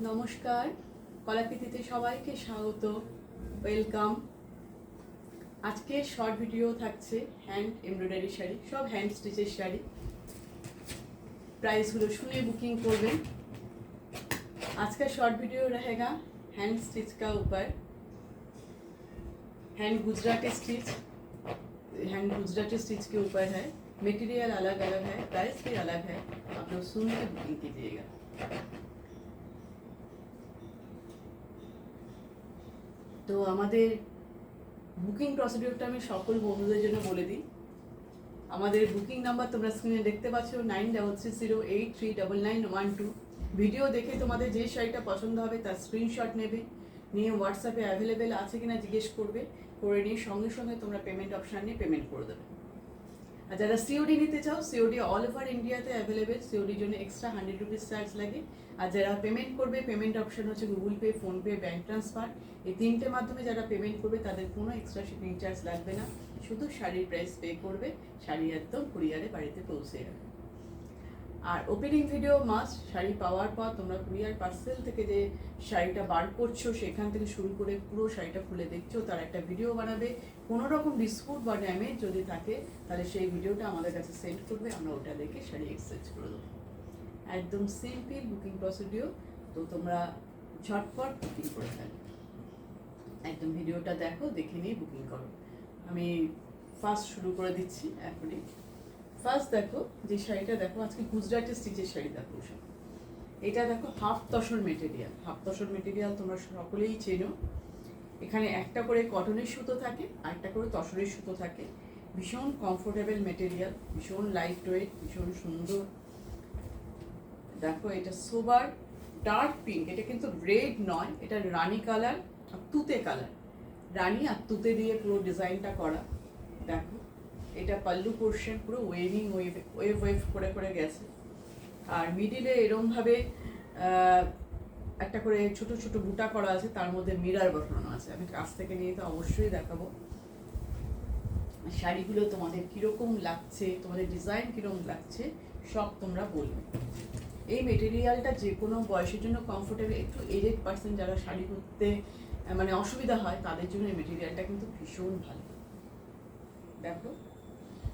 নমস্কার, কলাকৃতিতে সবাইকে স্বাগত, ওয়েলকাম। আজকে শর্ট ভিডিও থাকছে হ্যান্ড এমব্রয়ডারি শাড়ি, সব হ্যান্ড স্টিচের শাড়ি। प्राइसগুলো শুনে बुकिंग করবেন। आज का शॉर्ट वीडियो रहेगा हैंड स्टिच का ऊपर, हैंड गुजराती स्टिच के ऊपर है। मटेरियल अलग अलग है, प्राइस भी अलग है, आप लोग सुन के बुकिंग कीजिएगा। তো আমাদের বুকিং প্রসিডিওরটা আমি সকল বন্ধুদের জন্য বলে দিই। আমাদের বুকিং নাম্বার তোমরা স্ক্রিনে দেখতে পাচ্ছ 9330839912। ভিডিও দেখে তোমাদের যে শাড়িটা পছন্দ হবে তার স্ক্রিনশট নেবে, নিয়ে হোয়াটসঅ্যাপে অ্যাভেলেবেল আছে কিনা জিজ্ঞেস করবে, করে নিয়ে সঙ্গে সঙ্গে তোমরা পেমেন্ট অপশান নিয়ে পেমেন্ট করে দেবে। আর যারা সিওডি নিতে চাও, সিওডি অল ওভার ইন্ডিয়াতে অ্যাভেলেবেল, সিওডির জন্য এক্সট্রা 100 রুপিস চার্জ লাগে। আর যারা পেমেন্ট করবে, পেমেন্ট অপশান হচ্ছে Google pay, PhonePe, bank transfer. এই তিনটে মাধ্যমে যারা পেমেন্ট করবে তাদের কোনো এক্সট্রা শিপিং চার্জ লাগবে না, শুধু শাড়ির প্রাইস পে করবে, শাড়ি একদম কুরিয়ারে বাড়িতে পৌঁছে যাবে। আর ওপেনিং ভিডিও মাস্ট। শাড়ি পাওয়ার পর তোমরা কুরিয়ার পার্সেল থেকে যে শাড়িটা বার করছো সেখান থেকে শুরু করে পুরো শাড়িটা খুলে দেখছো, তার একটা ভিডিও বানাবে। কোনো রকম ডিসপুট বা ড্যামেজ যদি থাকে তাহলে সেই ভিডিওটা আমাদের কাছে সেন্ড করবে, আমরা ওটা দেখে শাড়ি এক্সচেঞ্জ করে দেবো। একদম সিম্পল বুকিং প্রসিডিওর। তো তোমরা ঝটপট বুকিং করে ফেলো, একদম ভিডিওটা দেখো, দেখে নিয়ে বুকিং করো। আমি ফার্স্ট শুরু করে দিচ্ছি এখনই। ফার্স্ট দেখো যে শাড়িটা, দেখো আজকে গুজরাটি স্টিচের শাড়ি দেখো। এটা দেখো half tussar material. Half tussar material তোমরা সকলেই চেনো। এখানে একটা করে কটনের সুতো থাকে আর একটা করে তসরের সুতো থাকে। ভীষণ কমফোর্টেবল মেটেরিয়াল, ভীষণ লাইট ওয়েট, ভীষণ সুন্দর। দেখো এটা সোবার ডার্ক পিঙ্ক, এটা কিন্তু রেড নয়, এটা রানি কালার আর তুতে কালার। রানি আর তুতে দিয়ে পুরো ডিজাইনটা করা। দেখো এটা পাল্লু পোর্শন পুরো ওয়েভিং ওয়েভ করে করে গেছে। আর মিডিলে এরমভাবে একটা করে ছোট ছোট বুটা করা আছে, তার মধ্যে মিরার বসানো আছে। আমি কাছ থেকে নিয়ে তো অবশ্যই দেখাবো। শাড়িগুলো তোমাদের কীরকম লাগছে, তোমাদের ডিজাইন কীরকম লাগছে সব তোমরা বলবে। এই মেটেরিয়ালটা যে কোনো বয়সের জন্য কমফোর্টেবল। একটু এজেড পার্সন যারা শাড়ি পরতে মানে অসুবিধা হয় তাদের জন্য এই মেটেরিয়ালটা কিন্তু ভীষণ ভালো। দেখো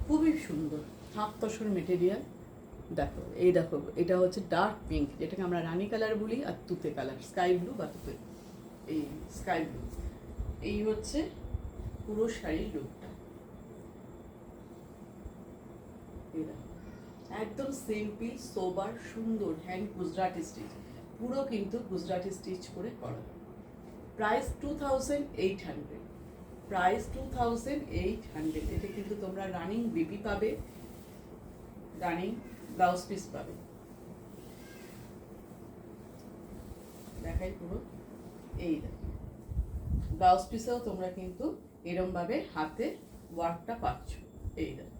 খুবই সুন্দর হাফ তসর মেটেরিয়াল। দেখো এই দেখো, এটা হচ্ছে ডার্ক পিঙ্ক, যেটাকে আমরা রানি কালার বলি, আর তুতে কালার, স্কাই ব্লু বা তুতে, এই স্কাই ব্লু। এই হচ্ছে পুরো শাড়ির লুকটা। এই দেখো একদম সিম্পল সোবার সুন্দর হ্যান্ড গুজরাটি স্টিচ, পুরো কিন্তু গুজরাটি স্টিচ করে করা। Price 2800, price 2800। এটা কিন্তু তোমরা রানিং বেবি পাবে, রানিং ব্লাউজ পিস পাবে। দেখাই পুরো, এই দেখো ব্লাউজ পিসেও তোমরা কিন্তু এরমভাবে হাতে ওয়ার্কটা পাচ্ছ। এই দেখো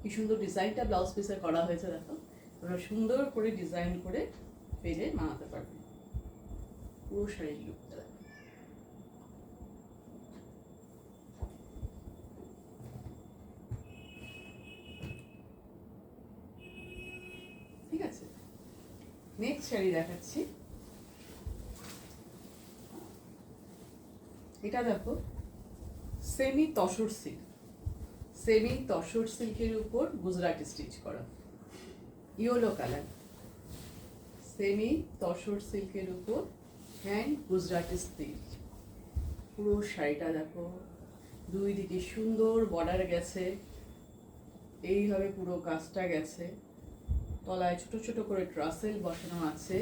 কি সুন্দর ডিজাইনটা ব্লাউজ পিসে করা হয়েছে। দেখো তোমরা সুন্দর করে ডিজাইন করে পেজে বানাতে পারবে। পুরো শাড়ির লুকটা দেখো। ঠিক আছে, নেক্সট শাড়ি দেখাচ্ছি। এটা দেখো semi tussar silk, semi tussar সিল্কের উপর গুজরাটি স্টিচ করা, ইয়েলো কালার। সেমি তসর সিল্কের উপর হ্যান্ড গুজরাটি স্টিচ। পুরো শাড়িটা দেখো, দুই দিকে সুন্দর বর্ডার গেছে, এইভাবে পুরো কাজটা গেছে। তলায় ছোট ছোট করে ট্রাসেল বসানো আছে,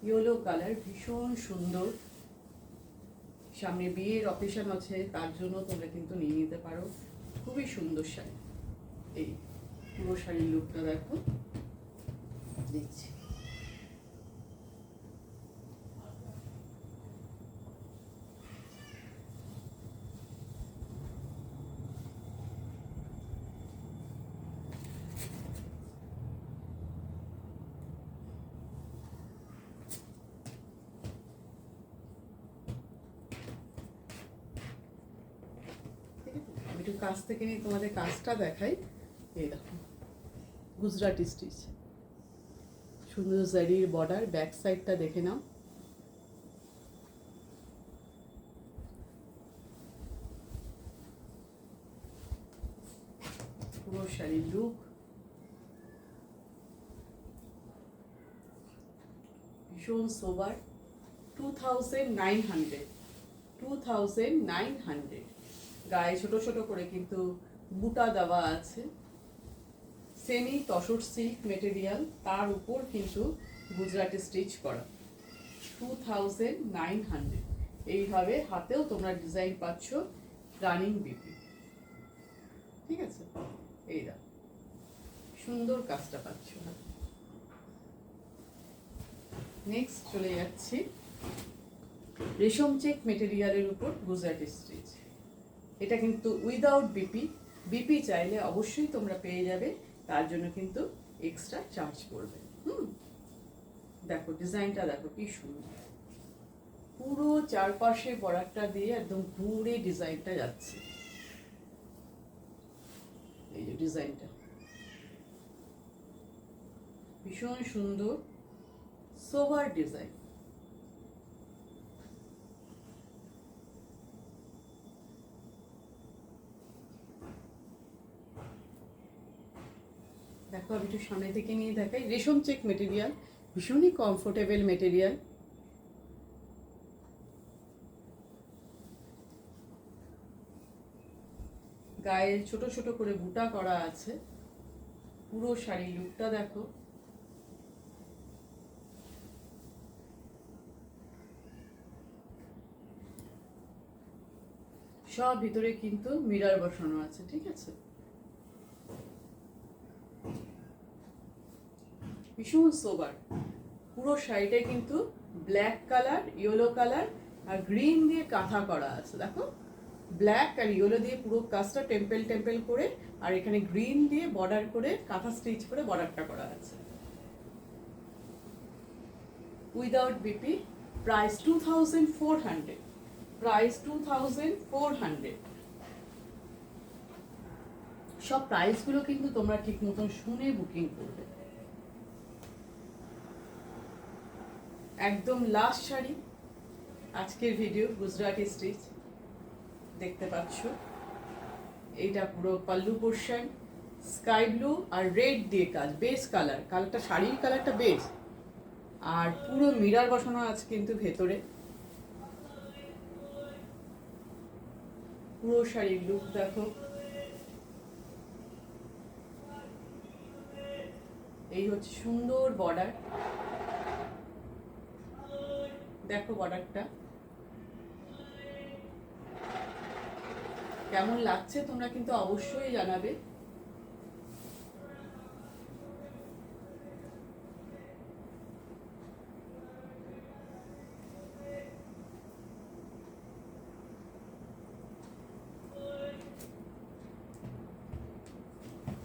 ইয়েলো কালার, ভীষণ সুন্দর। সামনে বিয়ের অকেশন আছে, তার জন্য তোমরা কিন্তু নিয়ে নিতে পারো। খুবই সুন্দর শাড়ি। এই পুরো শাড়ির লুকটা দেখো, দিচ্ছি। একটু কাছ থেকে নিয়ে তোমাদের কাজটা দেখাই। এই দেখো গুজরাটি স্টিচ, সুন্দর জারির বর্ডার, ব্যাক সাইডটা দেখে নাও। শাড়ির লুক, ভীষণ সোবার। 2900 গায়ে ছোট ছোট করে কিন্তু বুটা দেওয়া আছে। সেমি তসর সিল্ক মেটেরিয়াল, তার উপর কিন্তু গুজরাটি স্টিচ করা। 2900। এইভাবে হাতেও তোমরা ডিজাইন পাচ্ছ রানিং বিপি। ঠিক আছে, এই দাও, সুন্দর কাজটা পাচ্ছ। নেক্সট চলে যাচ্ছি রেশম চেক মেটেরিয়ালের উপর গুজরাটি স্টিচ। এটা কিন্তু উইদাউট বিপি। বিপি চাইলে অবশ্যই তোমরা পেয়ে যাবে, তার জন্য কিন্তু এক্সট্রা চার্জ পড়বে। দেখো ডিজাইনটা, দেখো কি সুন্দর, পুরো চারপাশে বর্ডারটা দিয়ে একদম ঘুরে ডিজাইনটা যাচ্ছে। এই যে ডিজাইনটা ভীষণ সুন্দর, সোভার ডিজাইন। দেখো আমি একটু সামনে থেকে নিয়ে দেখাই। রেশম চেক মেটেরিয়াল, ভীষণই কমফোর্টেবল মেটেরিয়াল। গায়ে ছোট ছোট করে বুটা করা আছে। পুরো শাড়ির লুকটা দেখো, সব ভিতরে কিন্তু মিরর বসানো আছে। ঠিক আছে, ভীষণ সোবার। পুরো শাড়িটায় কিন্তু ব্ল্যাক কালার, ইয়েলো কালার আর গ্রিন দিয়ে কাঁথা করা আছে। দেখো ব্ল্যাক আর ইয়েলো দিয়ে পুরো কাজটা টেম্পেল টেম্পেল করে, আর এখানে গ্রিন দিয়ে বর্ডার করে কাঁথা স্টিচ করে বর্ডারটা করা আছে। Without BP, price 2400। প্রাইস 2400। সব প্রাইসগুলো কিন্তু তোমরা ঠিক মতন শুনে বুকিং করবে। একদম লাস্ট শাড়ি আজকের ভিডিও, গুজরাটি স্টিচ দেখতে পাচ্ছ। এইটা পুরো পাল্লু পোর্শন, স্কাই ব্লু আর রেড দিয়ে কাজ, বেস কালার। কালারটা, শাড়ির কালারটা বেস, আর পুরো মিরর বসানো আছে কিন্তু ভেতরে। পুরো শাড়ির লুক দেখো, এই হচ্ছে সুন্দর বর্ডার। দেখো বর্ডারটা কেমন লাগছে তোমরা কিন্তু অবশ্যই জানাবে।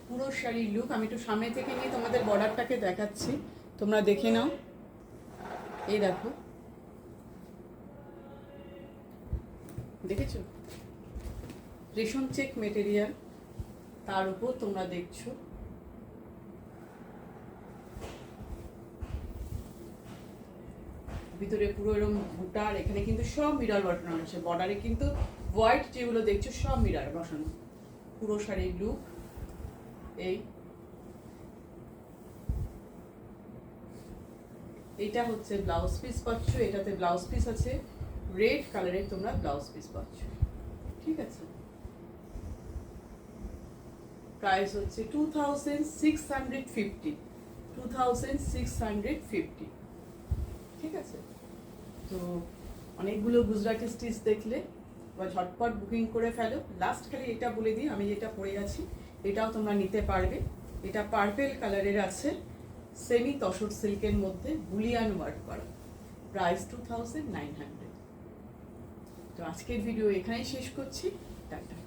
পুরো শাড়ির লুক আমি একটু সামনে থেকে নিয়ে তোমাদের বর্ডারটাকে দেখাচ্ছি, তোমরা দেখে নাও। এই দেখো, দেখেছো রেশম চেক মেটেরিয়াল, তার উপর তোমরা দেখছো ভিতরে পুরো এরকম বুটার। এখানে কিন্তু সব মিরর বসানো আছে। বর্ডারে কিন্তু হোয়াইট যেগুলো দেখছো সব মিরর বসানো। পুরো শাড়ির লুক এইটা হচ্ছে ব্লাউজ পিস পাচ্ছ। এটাতে ব্লাউজ পিস আছে রেড কালারের, তোমরা ব্লাউজ পিস পাচ্ছ। ঠিক আছে, প্রাইস হচ্ছে 2650। 2650। ঠিক আছে, তো অনেকগুলো গুজরাটি স্টিচ দেখলে এবার ঝটপট বুকিং করে ফেলো। লাস্ট খালি এটা বলে দিই, আমি যেটা পরে আছি এটাও তোমরা নিতে পারবে। এটা পার্পেল কালারের আছে, সেমি তসর সিল্কের মধ্যে বুলিয়ান ওয়ার্ক করা। প্রাইস 2900। তো আজকের ভিডিও এখানেই শেষ করছি। টাটা।